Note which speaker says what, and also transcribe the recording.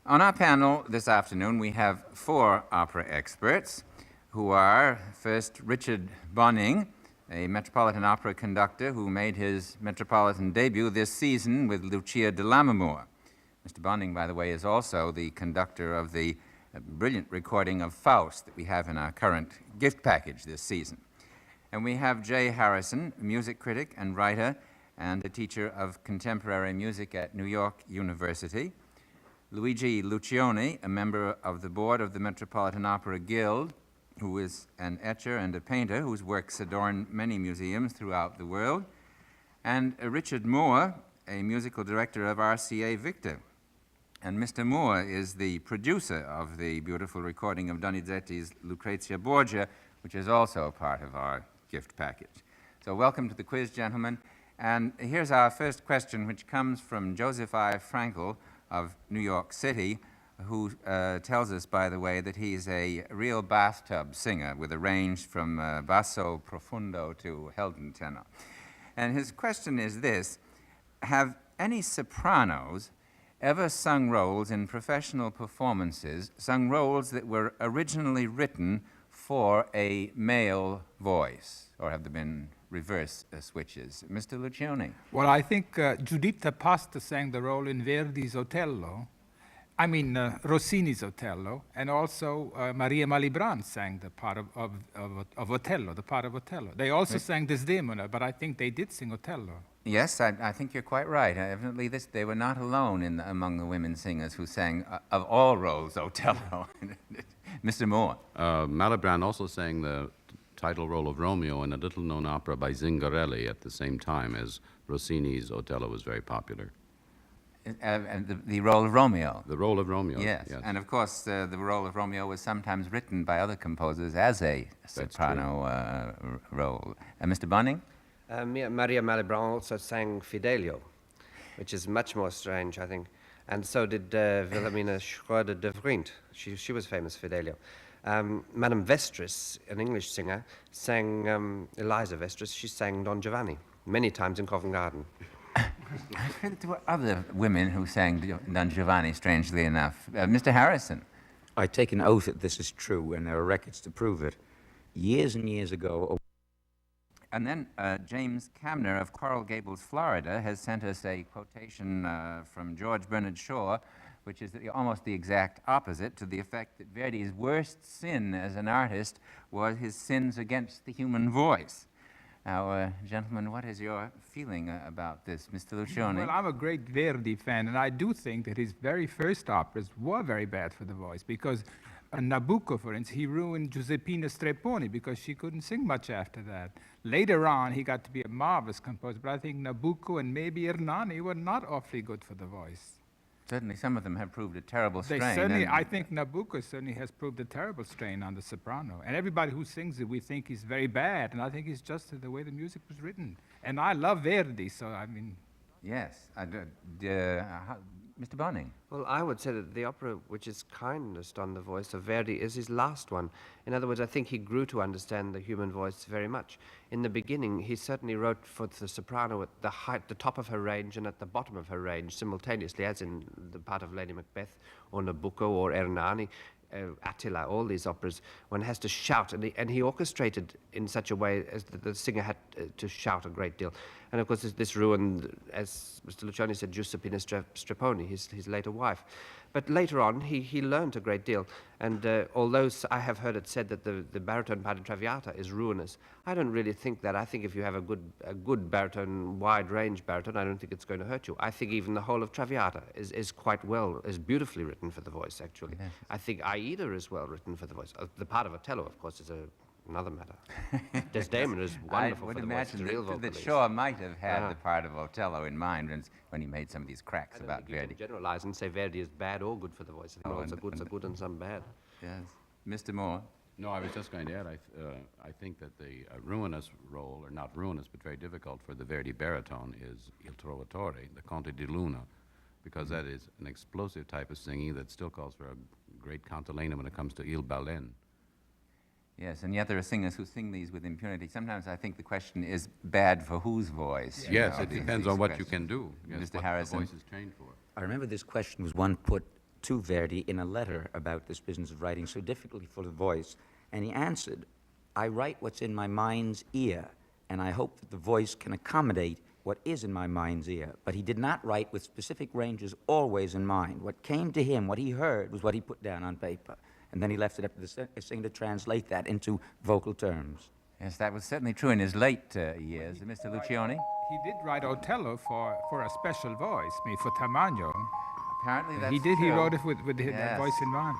Speaker 1: On our panel this afternoon, we have 4 opera experts who are, first, Richard Bonynge, a Metropolitan Opera conductor who made his Metropolitan debut this season with Lucia di Lammermoor. Mr. Bonynge, by the way, is also the conductor of the brilliant recording of Faust that we have in our current gift package this season. And we have Jay Harrison, a music critic and writer and a teacher of contemporary music at New York University. Luigi Cioni, a member of the board of the Metropolitan Opera Guild, who is an etcher and a painter whose works adorn many museums throughout the world. And Richard Mohr, a musical director of RCA Victor. And Mr. Mohr is the producer of the beautiful recording of Donizetti's Lucrezia Borgia, which is also a part of our gift package. So welcome to the quiz, gentlemen. And here's our first question, which comes from Joseph I. Frankel of New York City, who tells us, by the way, that he's a real bathtub singer with a range from basso profundo to Helden tenor. And his question is this: have any sopranos ever sung roles in professional performances, sung roles that were originally written for a male voice, or have there been reverse switches? Mr. Cioni.
Speaker 2: Well, I think Giuditta Pasta sang the role in Verdi's Otello, Rossini's Otello, and also Maria Malibran sang the part of Otello, the part of Otello. They also sang Desdemona, but I think they did sing Otello.
Speaker 1: Yes, I think you're quite right. Evidently, they were not alone among the women singers who sang, of all roles, Otello. Mr. Mohr.
Speaker 3: Malibran also sang the title role of Romeo in a little-known opera by Zingarelli at the same time as Rossini's Otello was very popular.
Speaker 1: And the role of Romeo.
Speaker 3: The role of Romeo.
Speaker 1: Yes. And of course, the role of Romeo was sometimes written by other composers as a soprano role. Mr. Bonynge?
Speaker 4: Maria Malibran also sang Fidelio, which is much more strange, I think. And so did Wilhelmina Schröder de Vriend. She was famous Fidelio. Madame Vestris, an English singer, sang Eliza Vestris. She sang Don Giovanni many times in Covent Garden.
Speaker 1: I've heard that there were other women who sang Don Giovanni, strangely enough. Mr. Harrison.
Speaker 5: I take an oath that this is true, and there are records to prove it. Years and years ago...
Speaker 1: And then James Kamner of Coral Gables, Florida, has sent us a quotation from George Bernard Shaw, which is almost the exact opposite, to the effect that Verdi's worst sin as an artist was his sins against the human voice. Now, gentlemen, what is your feeling about this, Mr. Cioni?
Speaker 2: Well, I'm a great Verdi fan, and I do think that his very first operas were very bad for the voice, because Nabucco, for instance, he ruined Giuseppina Strepponi because she couldn't sing much after that. Later on, he got to be a marvelous composer, but I think Nabucco and maybe Hernani were not awfully good for the voice.
Speaker 1: Certainly, some of them have proved a terrible strain.
Speaker 2: I think Nabucco certainly has proved a terrible strain on the soprano. And everybody who sings it, we think he's very bad, and I think it's just the way the music was written. And I love Verdi, so I mean...
Speaker 1: Yes. Mr. Bonynge.
Speaker 4: Well, I would say that the opera which is kindest on the voice of Verdi is his last one. In other words, I think he grew to understand the human voice very much. In the beginning, he certainly wrote for the soprano at the top of her range and at the bottom of her range simultaneously, as in the part of Lady Macbeth or Nabucco or Hernani. Attila, all these operas, one has to shout, and he orchestrated in such a way as the singer had to shout a great deal. And of course, this ruined, as Mr. Cioni said, Giuseppina Strepponi, his later wife. But later on, he learned a great deal. And although I have heard it said that the baritone part in Traviata is ruinous, I don't really think that. I think if you have a good baritone, wide-range baritone, I don't think it's going to hurt you. I think even the whole of Traviata is quite well, is beautifully written for the voice, actually. Yes. I think Aida is well written for the voice. The part of Otello, of course, is another matter. Desdemona is wonderful for the voice. I would
Speaker 1: imagine that Shaw might have had the part of Otello in mind when he made some of these cracks about Verdi.
Speaker 4: You can generalize and say Verdi is bad or good for the voice. Some good and some bad.
Speaker 1: Yes. Mr. Mohr.
Speaker 3: No, I was just going to add, I think that the ruinous role, or not ruinous, but very difficult for the Verdi baritone is Il Trovatore, the Conte di Luna, because that is an explosive type of singing that still calls for a great cantilena when it comes to Il Balen.
Speaker 1: Yes, and yet there are singers who sing these with impunity. Sometimes I think the question is bad for whose voice?
Speaker 3: Yes, it depends on what you can do.
Speaker 1: Mr. Harrison.
Speaker 3: What the voice is trained for.
Speaker 5: I remember this question was one put to Verdi in a letter about this business of writing so difficultly for the voice, and he answered, "I write what's in my mind's ear, and I hope that the voice can accommodate what is in my mind's ear." But he did not write with specific ranges always in mind. What came to him, what he heard, was what he put down on paper. And then he left it up to the singer to translate that into vocal terms.
Speaker 1: Yes, that was certainly true in his late years. Mr. Lucioni?
Speaker 2: He did write Otello for a special voice, for Tamagno.
Speaker 1: Apparently that's
Speaker 2: He did.
Speaker 1: true.
Speaker 2: He wrote it with that
Speaker 1: Yes.
Speaker 2: voice in mind.